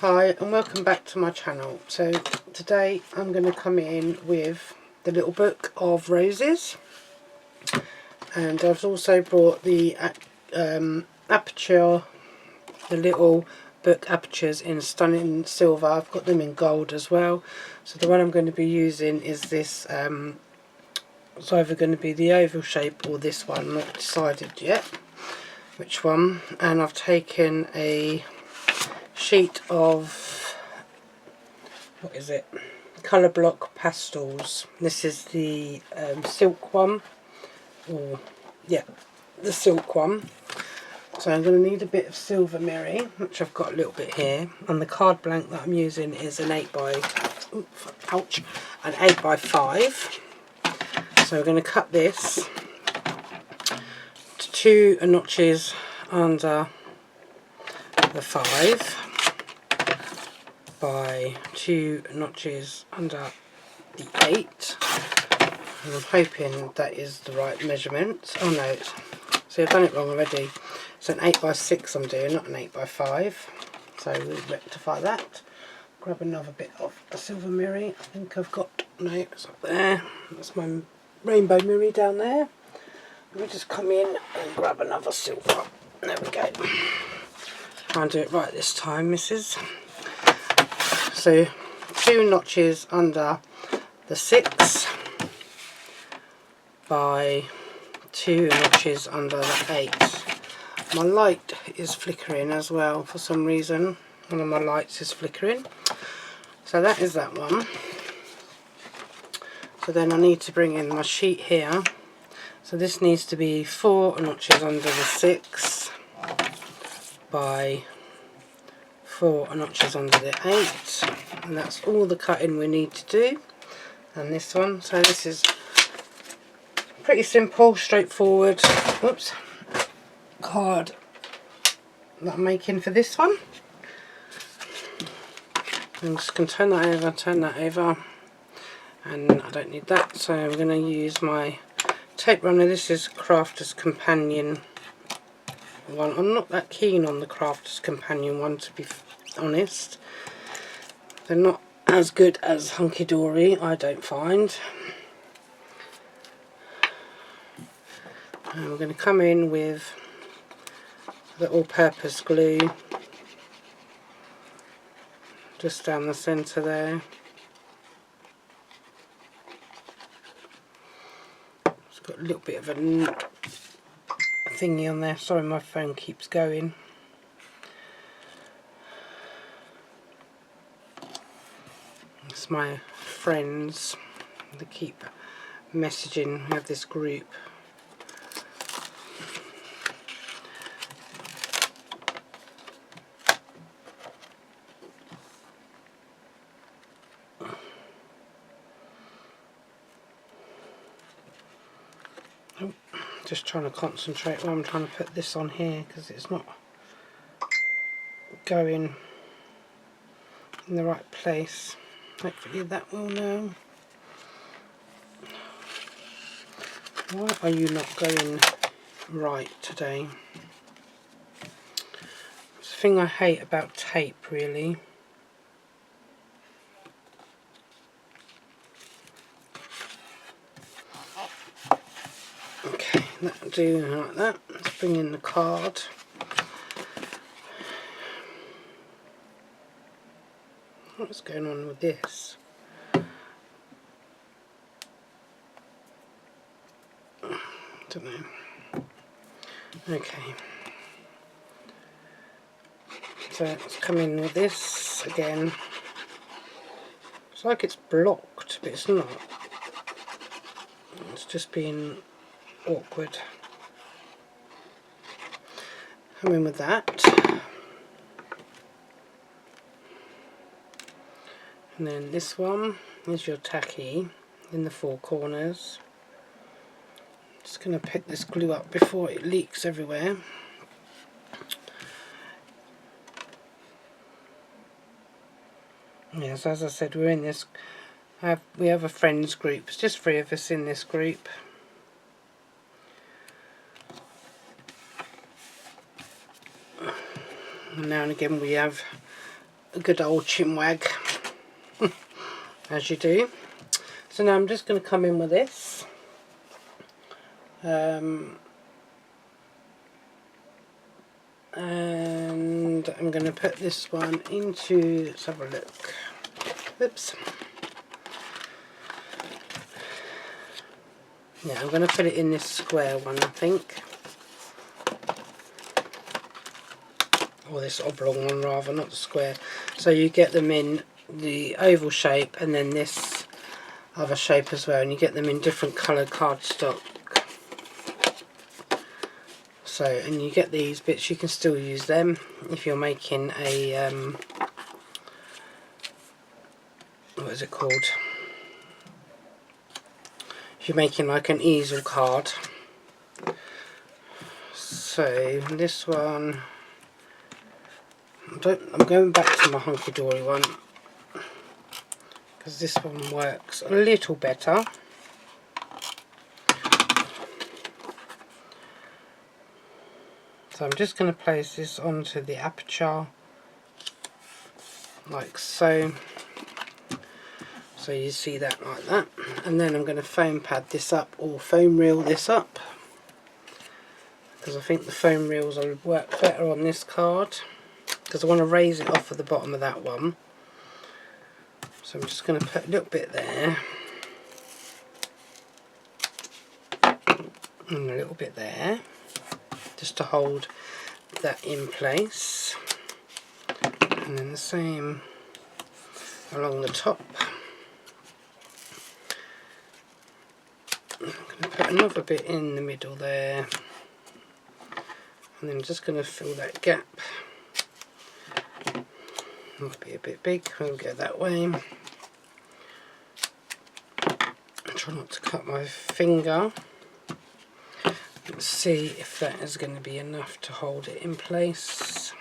Hi and welcome back to my channel. So today I'm going to come in with the little book of roses, and I've also brought the Aperture, the little book Apertures in stunning silver. I've got them in gold as well. So the one I'm going to be using is this, it's either going to be the oval shape or this one, I'm not decided yet which one. And I've taken a sheet of, what is it, colour block pastels. This is the silk one, or yeah, the silk one. So I'm going to need a bit of silver mirror, which I've got a little bit here, and the card blank that I'm using is an 8 by 5. So we're going to cut this to 2 notches under the 5 by 2 notches under the 8, and I'm hoping that is the right measurement. Oh no, see, I've done it wrong already. It's an 8 by 6 I'm doing, not an 8 by 5, so we'll rectify that. Grab another bit of a silver mirror. I think I've got, no, it's up there, that's my rainbow mirror down there. Let me just come in and grab another silver. There we go. Try and do it right this time, missus. So 2 notches under the 6 by 2 notches under the 8. My light is flickering as well for some reason. One of my lights is flickering. So that is that one. So then I need to bring in my sheet here. So this needs to be 4 notches under the 6 by 4 notches under the 8, and that's all the cutting we need to do. And this one, so this is pretty simple, straightforward, oops, card that I'm making for this one. I'm just going to turn that over, and I don't need that, so I'm going to use my tape runner. This is Crafter's Companion one. I'm not that keen on the Crafter's Companion one, to be honest. They're not as good as Hunkydory, I don't find. And we're going to come in with the all-purpose glue just down the centre there. It's got a little bit of a thingy on there. Sorry, my phone keeps going. It's my friends that keep messaging. We have this group. Just trying to concentrate while I'm trying to put this on here, because it's not going in the right place. Hopefully that will now. Why are you not going right today? It's the thing I hate about tape, really. Okay, that'll do like that. Let's bring in the card. What's going on with this? Don't know. Okay. So let's come in with this again. It's like it's blocked, but it's not. It's just being awkward. Come in with that. And then this one is your tacky in the 4 corners. Just going to pick this glue up before it leaks everywhere. Yes, as I said, we're in this. We have a friends group. It's just 3 of us in this group. And now and again we have a good old chinwag, as you do. So now I'm just going to come in with this. And I'm going to put this one into, let's have a look. Oops. Yeah, I'm going to put it in this square one, I think. Or this oblong one rather, not the square. So you get them in the oval shape and then this other shape as well, and you get them in different coloured cardstock. So, and you get these bits, you can still use them if you're making a, what is it called? If you're making like an easel card. So this one, I'm going back to my Hunkydory one because this one works a little better. So I'm just going to place this onto the aperture like so. So you see that like that, and then I'm going to foam pad this up or foam reel this up because I think the foam reels will work better on this card because I want to raise it off of the bottom of that one. So I'm just going to put a little bit there and a little bit there just to hold that in place, and then the same along the top. I'm going to put another bit in the middle there, and then I'm just going to fill that gap. Might be a bit big, we'll go that way. Try not to cut my finger. Let's see if that is going to be enough to hold it in place.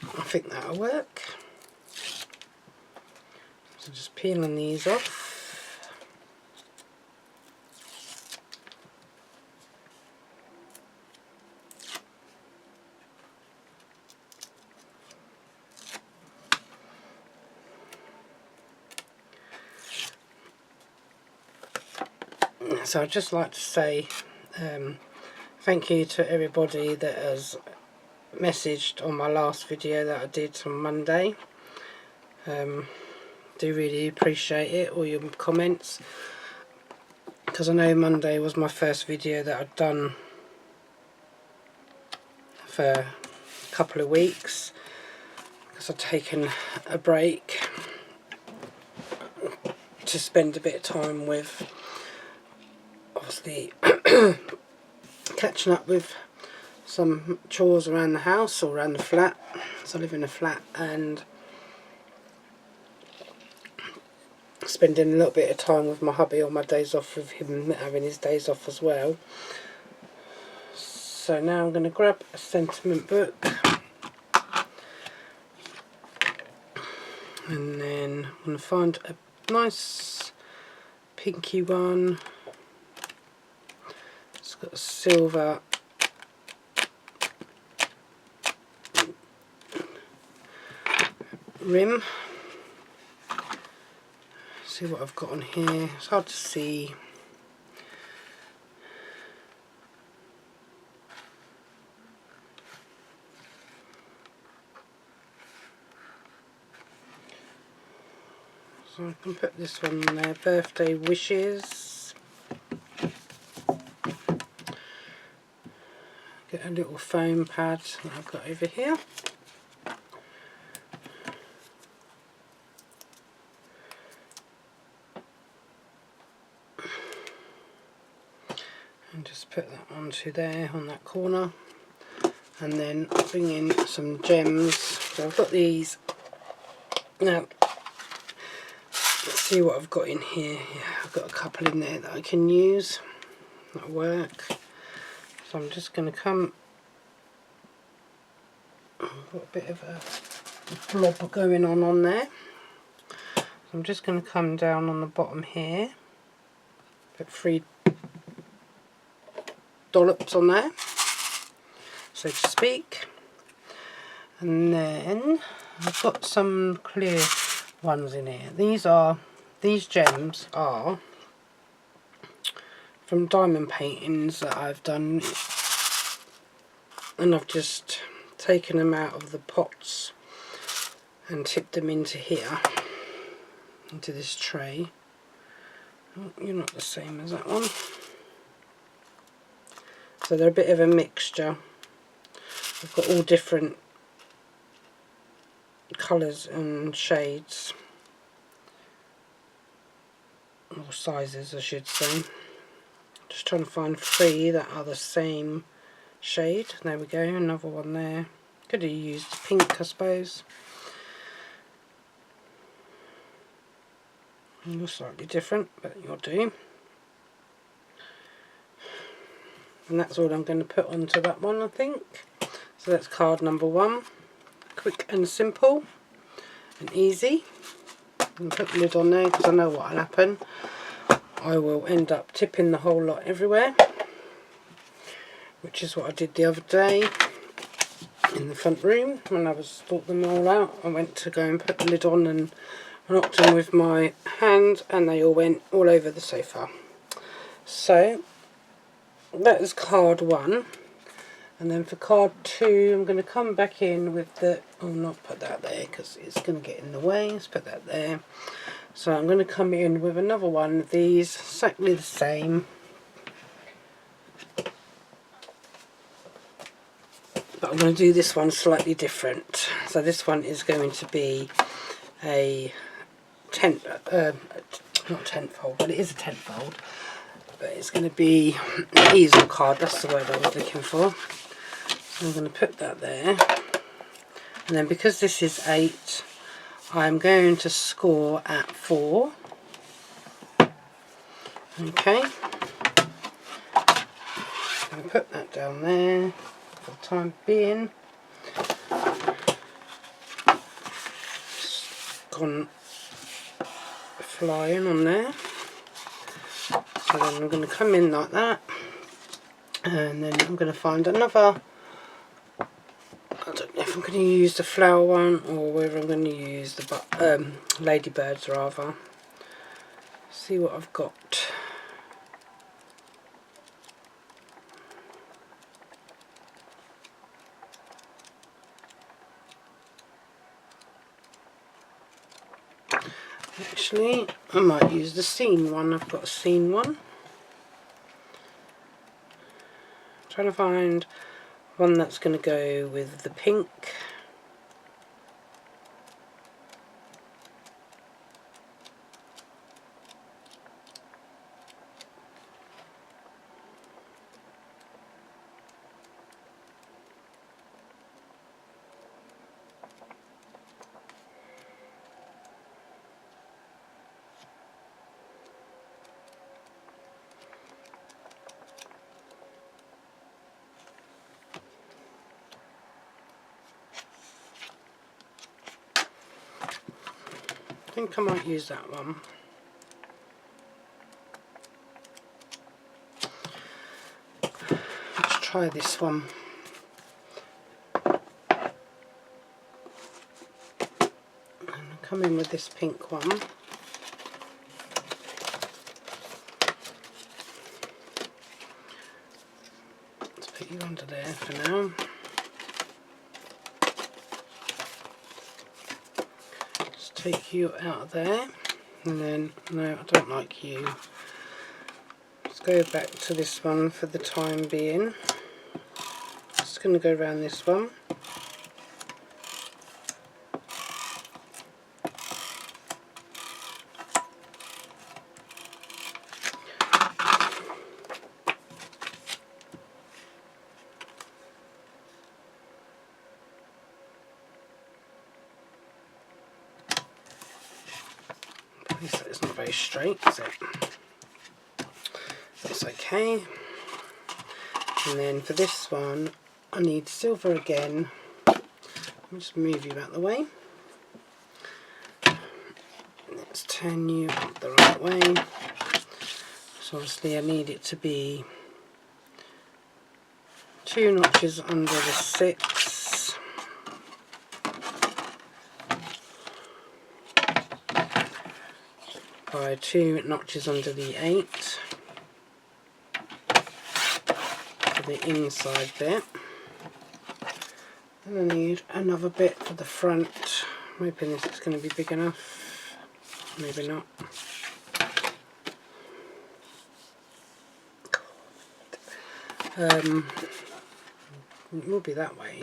I think that'll work. So just peeling these off. So I'd just like to say thank you to everybody that has messaged on my last video that I did on Monday. Do really appreciate it, all your comments, because I know Monday was my first video that I'd done for a couple of weeks because I'd taken a break to spend a bit of time with obviously catching up with some chores around the house or around the flat. So I live in a flat, and spending a little bit of time with my hubby on my days off, with him having his days off as well. So now I'm going to grab a sentiment book, and then I'm going to find a nice pinky one. It's got a silver rim. See what I've got on here. It's hard to see. So I can put this one on there, birthday wishes. Get a little foam pad that I've got over here. And just put that onto there on that corner. And then bring in some gems. So I've got these. Now, let's see what I've got in here. Yeah, I've got a couple in there that I can use. That'll work. So I'm just going to come. I've got a bit of a blob going on there. So I'm just going to come down on the bottom here. Put 3 dollops on there, so to speak. And then I've got some clear ones in here. These gems are from diamond paintings that I've done, and I've just taken them out of the pots and tipped them into here, into this tray. Oh, you're not the same as that one. So they're a bit of a mixture. I've got all different colours and shades, or sizes I should say. Just trying to find 3 that are the same shade. There we go, another one there. Could have used pink, I suppose. You're slightly different, but you'll do. And that's all I'm going to put onto that one, I think. So that's card number 1. Quick and simple and easy. I'm going to put the lid on there because I know what will happen. I will end up tipping the whole lot everywhere, which is what I did the other day in the front room when I was sorting them all out. I went to go and put the lid on and knocked them with my hand, and they all went all over the sofa. So that is card 1. And then for card 2, I'm going to come back in with the, I'll not put that there because it's going to get in the way. Let's put that there. So I'm going to come in with another one of these, exactly the same, but I'm going to do this one slightly different. So this one is going to be a not tent fold, but it is a tent fold, but it's going to be an easel card, that's the word I was looking for. So I'm going to put that there, and then because this is 8, I'm going to score at 4. Okay, I'm going to put that down there for the time being. It's gone flying on there. So then I'm going to come in like that, and then I'm going to find another. I don't know if I'm going to use the flower one or whether I'm going to use the ladybirds rather. See what I've got. Actually, I might use the scene one. I've got a scene one. I'm trying to find one that's going to go with the pink. I think I might use that one. Let's try this one. And I'll come in with this pink one. Let's put you under there for now. Take you out of there, and then, no, I don't like you. Let's go back to this one for the time being. Just going to go around this one. It's not very straight, is it? It's okay. And then for this one, I need silver again. Let me just move you out of the way. Let's turn you up the right way. So obviously I need it to be 2 notches under the 6, by 2 notches under the 8 for the inside bit. And I need another bit for the front. I'm hoping this is going to be big enough. Maybe not. It will be that way.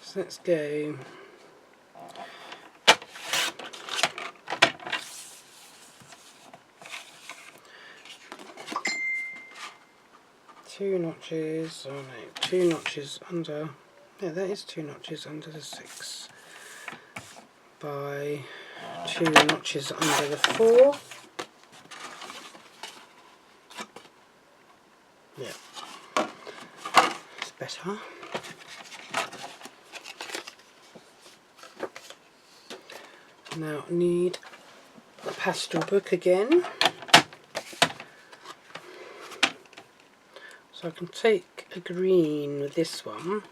So let's go 2 notches, oh no, 2 notches under, yeah, that is 2 notches under the 6 by 2 notches under the 4. Yeah, it's better. Now I need a pastel book again. So I can take a green with this one.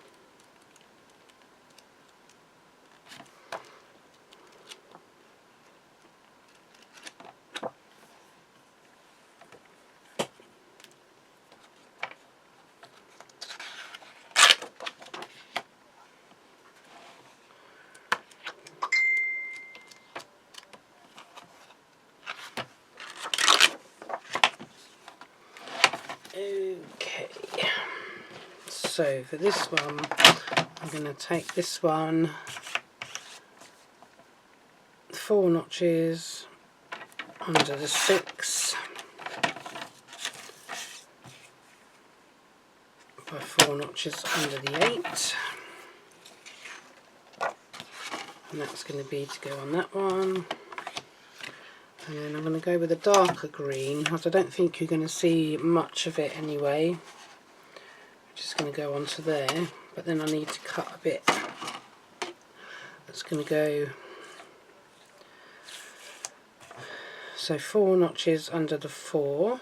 Okay, so for this one I'm going to take this one 4 notches under the 6 by 4 notches under the 8, and that's going to be to go on that one. And then I'm going to go with a darker green, as I don't think you're going to see much of it anyway. I'm just going to go onto there, but then I need to cut a bit. That's going to go, so 4 notches under the 4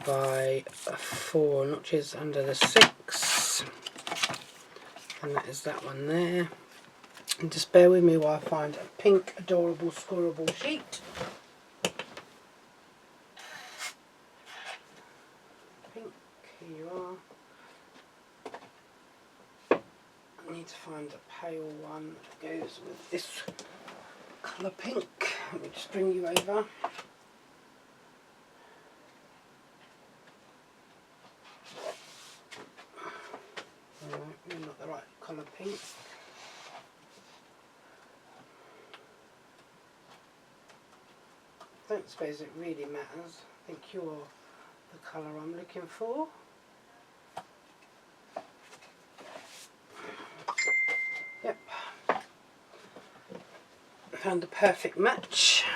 by 4 notches under the 6, and that is that one there. And just bear with me while I find a pink adorable scoreable sheet. Pink, here you are. I need to find a pale one that goes with this colour pink. Let me just bring you over. No, you're not the right colour pink. I don't suppose it really matters. I think you're the colour I'm looking for. Yep. Found the perfect match.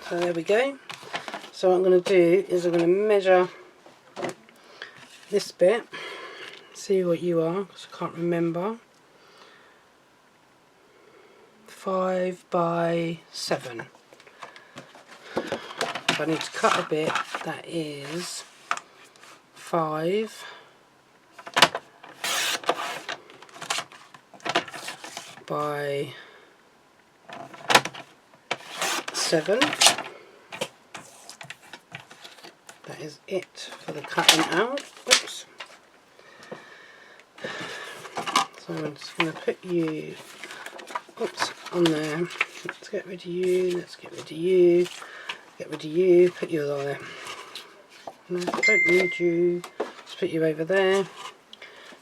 So there we go. So what I'm going to do is I'm going to measure this bit. See what you are, because I can't remember. 5 by 7. So I need to cut a bit that is 5 by 7. That is it for the cutting out. Oops. So I'm just going to put you on there. Let's get rid of you, let's get rid of you. Get rid of you, put you there. No, don't need you. Just put you over there.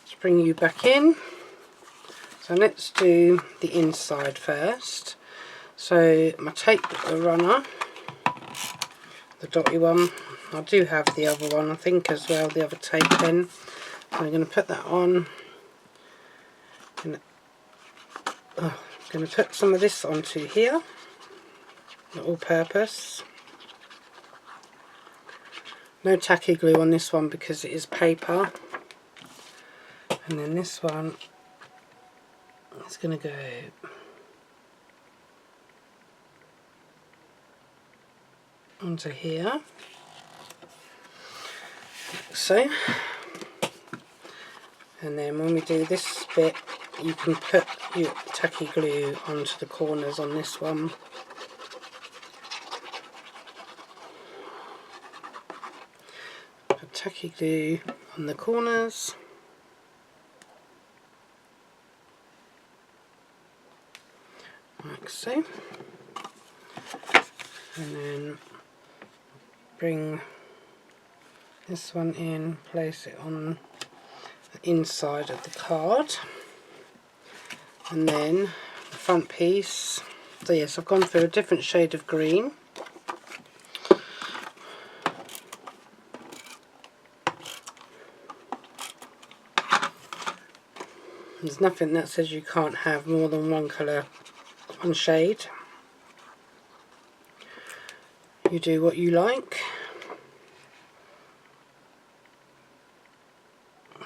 Just bring you back in. So let's do the inside first. So my tape runner, the dotty one. I do have the other one, I think, as well, the other tape pen. So I'm going to put that on. And, I'm going to put some of this onto here, the all-purpose. No tacky glue on this one because it is paper. And then this one It's going to go onto here, like so. And then when we do this bit, you can put your tacky glue onto the corners on this one. Put tacky glue on the corners. Like so. And then bring this one in, place it on the inside of the card. And then the front piece. So yes, I've gone for a different shade of green. There's nothing that says you can't have more than one colour, one shade. You do what you like.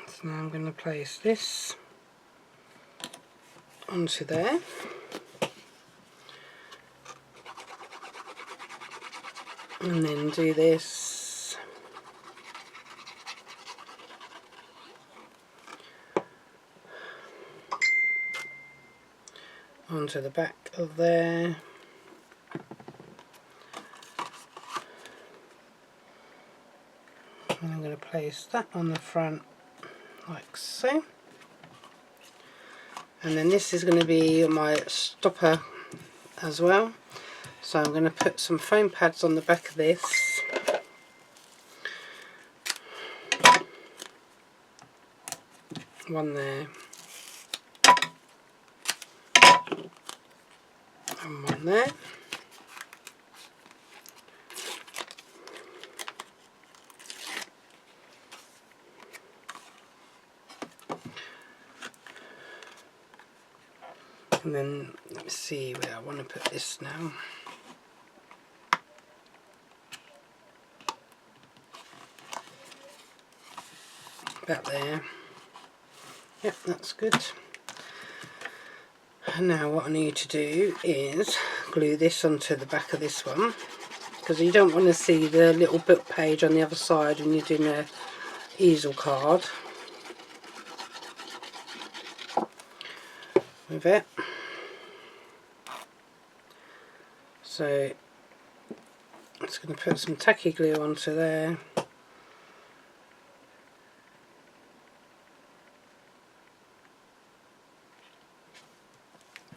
So now I'm going to place this onto there. And then do this onto the back of there. And I'm going to place that on the front like so. And then this is going to be my stopper as well. So I'm going to put some foam pads on the back of this. One there. And one there. And then let me see where I want to put this now. About there. Yep, that's good. And now what I need to do is glue this onto the back of this one, because you don't want to see the little book page on the other side when you're doing a easel card with it. So I'm just going to put some tacky glue onto there.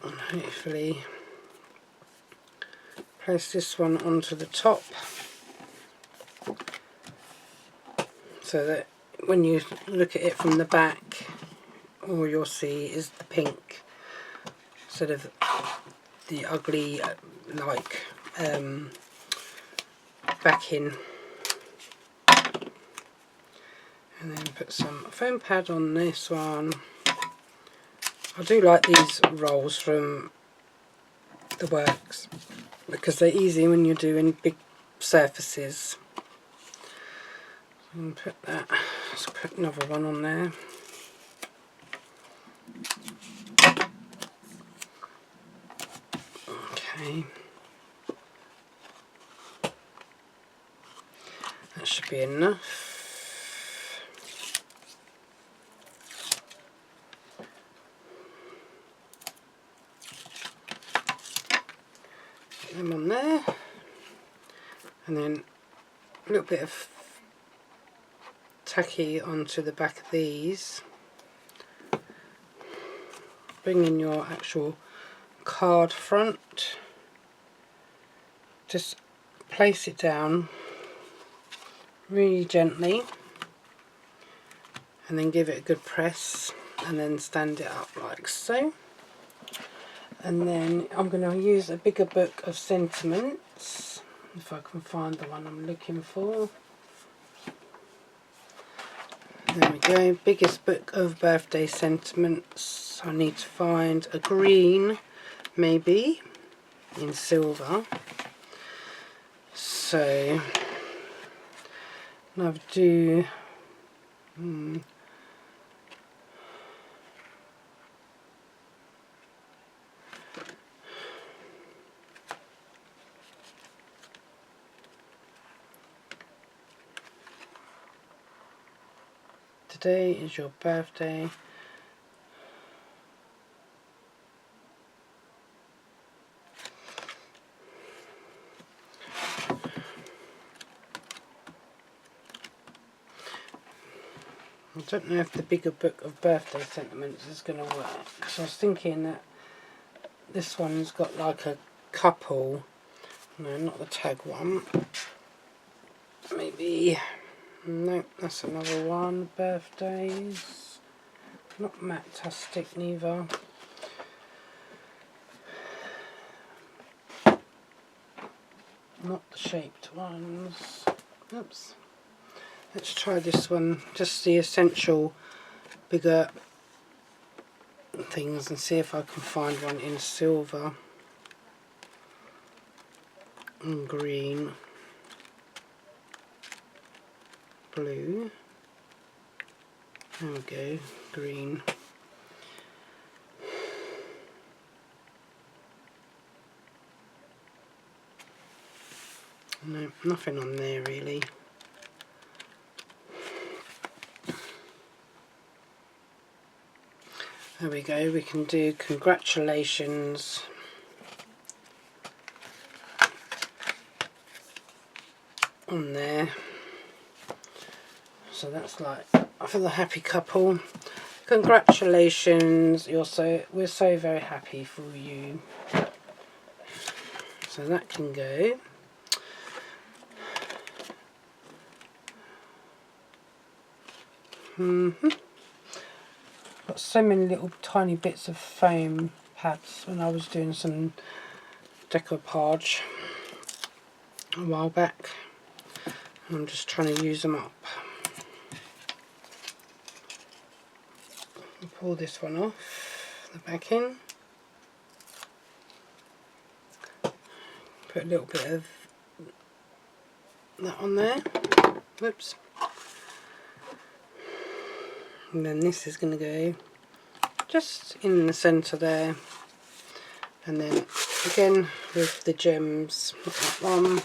And hopefully place this one onto the top, so that when you look at it from the back, all you'll see is the pink, sort of the ugly like backing. And then put some foam pad on this one. I do like these rolls from the Works because they're easy when you're doing big surfaces. And put that, let's put another one on there. Okay, that should be enough. Put them on there, and then a little bit of tacky onto the back of these. Bring in your actual card front, just place it down really gently and then give it a good press, and then stand it up like so. And then I'm going to use a bigger book of sentiments, if I can find the one I'm looking for. There we go, biggest book of birthday sentiments. I need to find a green, maybe in silver. So I'll do Today is your birthday. I don't know if the bigger book of birthday sentiments is going to work. So I was thinking that this one's got like a couple. No, not the tag one. Maybe. No, that's another one. Birthdays. Not matastic neither. Not the shaped ones. Oops. Let's try this one. Just the essential bigger things and see if I can find one in silver and green, blue. There we go. Green. No, nothing on there really. There we go, we can do congratulations on there. So that's like for the happy couple. Congratulations, we're so very happy for you. So that can go. Got so many little tiny bits of foam pads when I was doing some decoupage a while back. I'm just trying to use them up. I'll pull this one off the back in. Put a little bit of that on there. Whoops. And then this is going to go just in the centre there. And then again with the gems, not that one.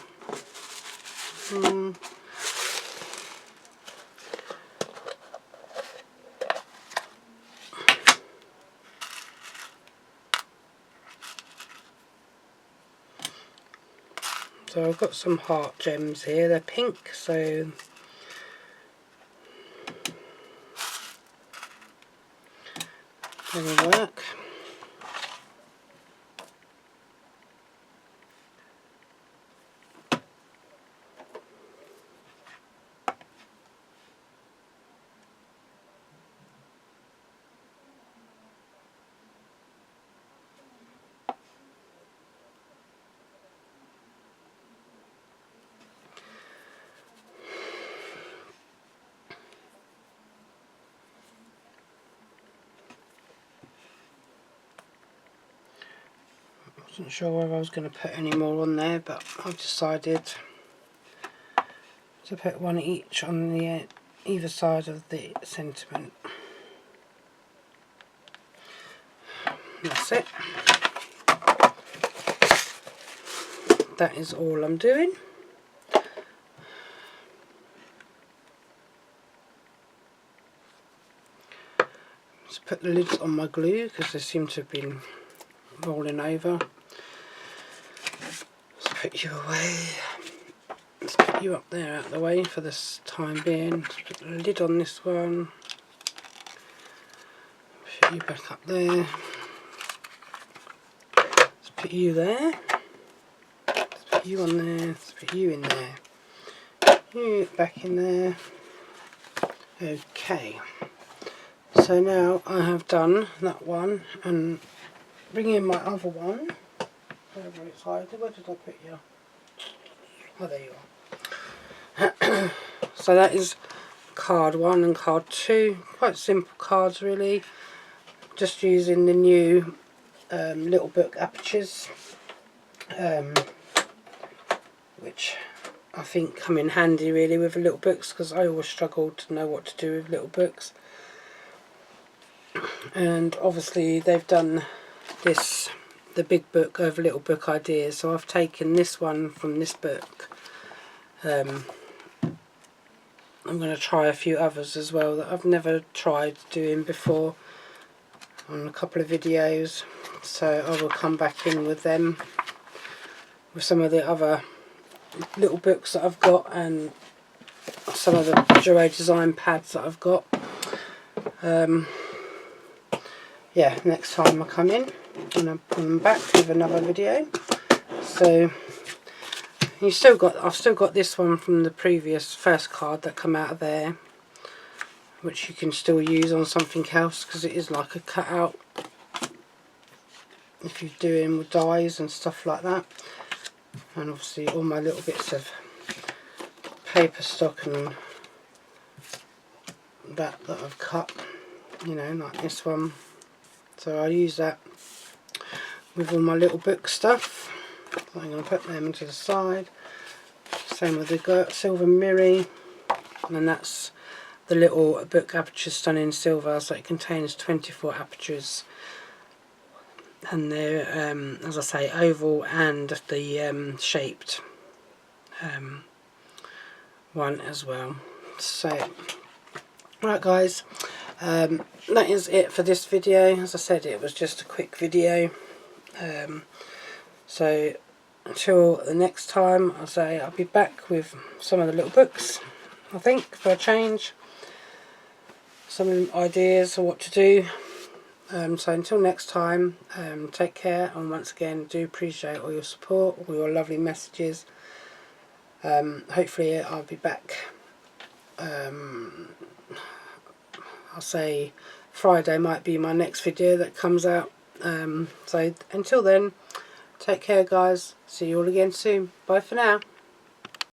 So I've got some heart gems here, they're pink, so they will work. Wasn't sure whether I was going to put any more on there, but I've decided to put one each on the either side of the sentiment. That's it. That is all I'm doing. Just put the lids on my glue because they seem to have been rolling over. Let's put you away. Let's put you up there out of the way for this time being. Let's put the lid on this one. Put you back up there. Let's put you there. Let's put you on there. Let's put you in there. You back in there. Okay. So now I have done that one and bring in my other one. Wherever it's hiding. Where did I put you? Oh, there you are. So that is card 1 and card 2. Quite simple cards really. Just using the new little book Apertures, which I think come in handy really with the little books because I always struggle to know what to do with little books. And obviously they've done this, the big book over little book ideas, so I've taken this one from this book I'm going to try a few others as well that I've never tried doing before on a couple of videos, so I will come back in with them, with some of the other little books that I've got and some of the Giro design pads that I've got. Yeah, next time I come in, I'm going to come back with another video. So I've still got this one from the previous first card that come out of there, which you can still use on something else because it is like a cutout if you're doing with dies and stuff like that. And obviously all my little bits of paper stock and that I've cut, you know, like this one. So I use that with all my little book stuff. So I'm going to put them to the side. Same with the silver mirror, and that's the little book Apertures Stunning Silver. So it contains 24 apertures, and they're as I say, oval and the shaped one as well. So right guys, that is it for this video. As I said, it was just a quick video. So until the next time, I'll say I'll be back with some of the little books, I think, for a change. Some ideas of what to do. So until next time, take care, and once again, do appreciate all your support, all your lovely messages. Hopefully I'll be back. I'll say Friday might be my next video that comes out. So until then, take care guys. See you all again soon. Bye for now.